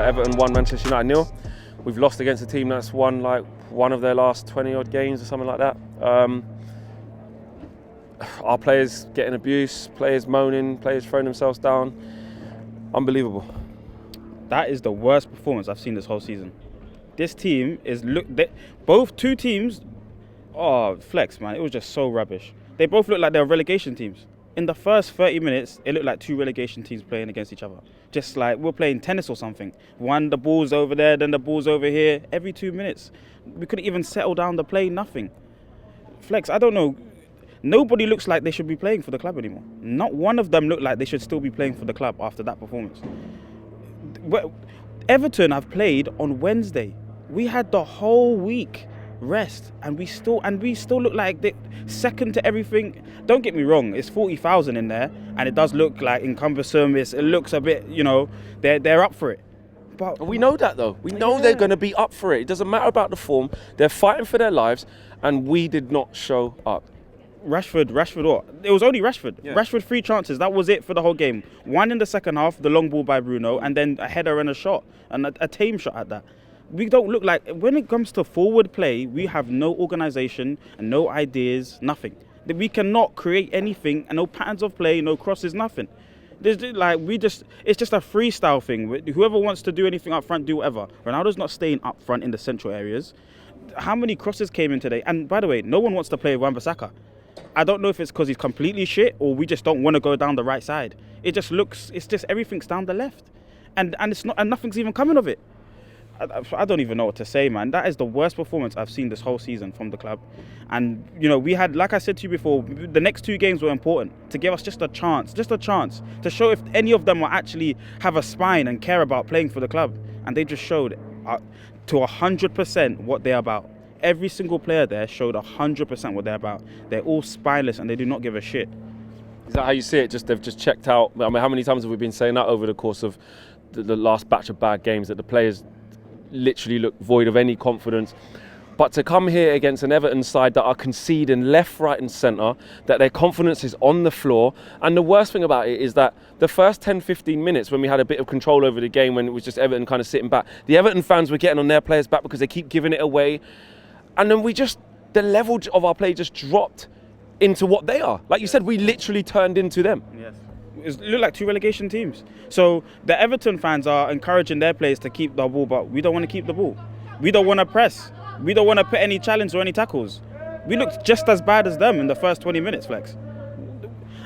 Everton won, Manchester United 0. We've lost against a team that's won like one of their last 20 odd games or something like that. Our players getting abuse, players moaning, players throwing themselves down. Unbelievable. That is the worst performance I've seen this whole season. This team is both two teams. Oh, flex, man! It was just so rubbish. They both look like they're relegation teams. In the first 30 minutes, it looked like two relegation teams playing against each other. Just like we're playing tennis or something. The ball's over there, then the ball's over here. Every 2 minutes, we couldn't even settle down the play. Nothing. Flex, I don't know. Nobody looks like they should be playing for the club anymore. Not one of them looked like they should still be playing for the club after that performance. Everton have played on Wednesday. We had the whole week rest, and we still look like they're second to everything. Don't get me wrong, it's 40,000 in there, and it does look like cumbersome. It looks a bit, they're up for it. But we know that though. We know they're going to be up for it. It doesn't matter about the form. They're fighting for their lives, and we did not show up. Rashford, what? It was only Rashford. Yeah. Rashford 3 chances. That was it for the whole game. One in the second half, the long ball by Bruno, and then a header and a shot, and a tame shot at that. We don't look like, when it comes to forward play, we have no organisation and no ideas, nothing. We cannot create anything, and no patterns of play, no crosses, nothing. It's just a freestyle thing. Whoever wants to do anything up front, do whatever. Ronaldo's not staying up front in the central areas. How many crosses came in today? And by the way, no one wants to play with Wan-Bissaka. I don't know if it's because he's completely shit or we just don't want to go down the right side. It's just everything's down the left, and it's not, and nothing's even coming of it. I don't even know what to say, man. That is the worst performance I've seen this whole season from the club. And we had, like I said to you before, the next 2 games were important to give us just a chance to show if any of them will actually have a spine and care about playing for the club. And they just showed to 100% what they're about. Every single player there showed 100% what they're about. They're all spineless and they do not give a shit. Is that how you see it? They've just checked out. I mean, how many times have we been saying that over the course of the last batch of bad games, that the players literally look void of any confidence? But to come here against an Everton side that are conceding left, right and centre, that their confidence is on the floor. And the worst thing about it is that the first 10-15 minutes when we had a bit of control over the game, when it was just Everton kind of sitting back, the Everton fans were getting on their players' back because they keep giving it away. And then the level of our play just dropped into what they are. Like you said, we literally turned into them. Yes. It looked like 2 relegation teams. So the Everton fans are encouraging their players to keep the ball, but we don't want to keep the ball. We don't want to press. We don't want to put any challenge or any tackles. We looked just as bad as them in the first 20 minutes, Flex.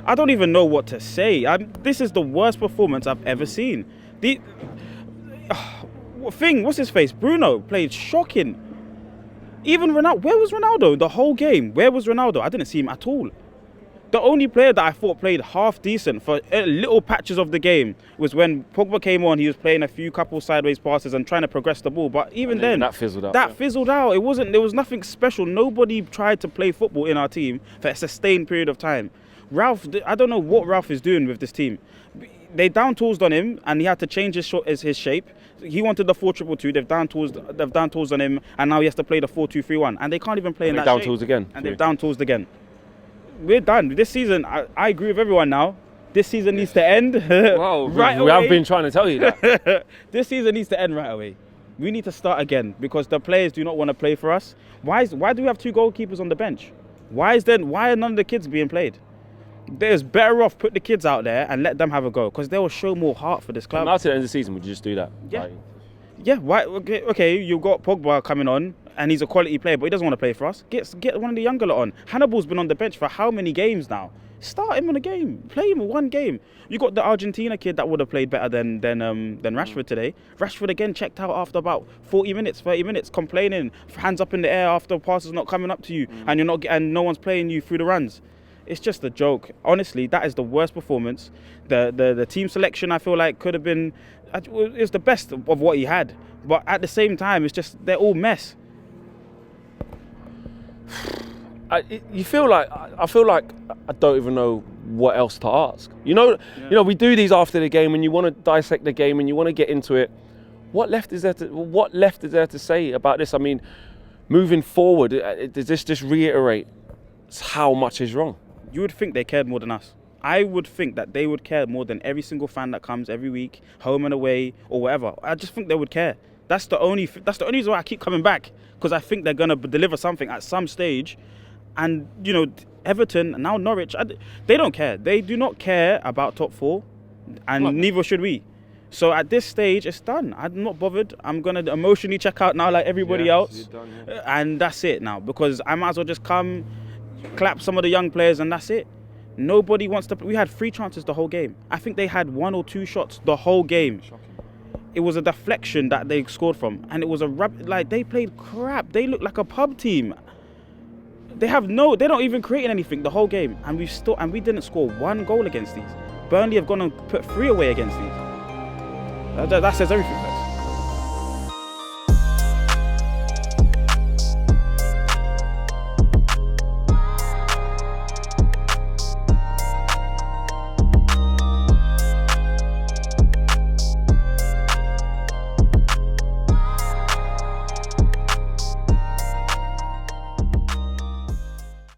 I don't even know what to say. This is the worst performance I've ever seen. What's his face? Bruno played shocking. Even Ronaldo, where was Ronaldo the whole game? Where was Ronaldo? I didn't see him at all. The only player that I thought played half decent for little patches of the game was when Pogba came on. He was playing a few couple sideways passes and trying to progress the ball. But even then, that fizzled out. There was nothing special. Nobody tried to play football in our team for a sustained period of time. Ralph, I don't know what Ralph is doing with this team. They down tools on him and he had to change his shape. He wanted the 4-2-2. They've down tools on him, and now he has to play the 4-2-3-1. And they can't even play in that shape. Down tools again. And they've down tools again. We're done. This season, I agree with everyone now. This season needs to end well, right away. We have been trying to tell you that. This season needs to end right away. We need to start again because the players do not want to play for us. Why do we have 2 goalkeepers on the bench? Why are none of the kids being played? There's better off put the kids out there and let them have a go because they will show more heart for this club. Now to the end of the season, would you just do that? Yeah. Yeah. Why? Okay. You've got Pogba coming on and he's a quality player, but he doesn't want to play for us. Get one of the younger lot on. Hannibal's been on the bench for how many games now? Start him on a game. Play him in 1 game. You got the Argentina kid that would have played better than Rashford today. Rashford again checked out after about 30 minutes, complaining, hands up in the air after passes not coming up to you, and no one's playing you through the runs. It's just a joke. Honestly, that is the worst performance. The team selection, I feel like, could have been... It's the best of what he had. But at the same time, it's just... They're all mess. I feel like I don't even know what else to ask. You know, we do these after the game and you want to dissect the game and you want to get into it. What left is there to say about this? I mean, moving forward, does this just reiterate how much is wrong? You would think they cared more than us. I would think that they would care more than every single fan that comes every week, home and away or whatever. I just think they would care. That's the only reason why I keep coming back, because I think they're gonna deliver something at some stage. And you know, Everton, now Norwich, they don't care. They do not care about top 4, and neither should we. So at this stage, it's done. I'm not bothered. I'm gonna emotionally check out now, like everybody else, done, and that's it now. Because I might as well just come, clap some of the young players, and that's it. Nobody wants to. We had 3 chances the whole game. I think they had 1 or 2 shots the whole game. Shocking. It was a deflection that they scored from, and it was they played crap. They look like a pub team. They don't even create anything the whole game, and we didn't score 1 goal against these. Burnley have gone and put 3 away against these. That says everything.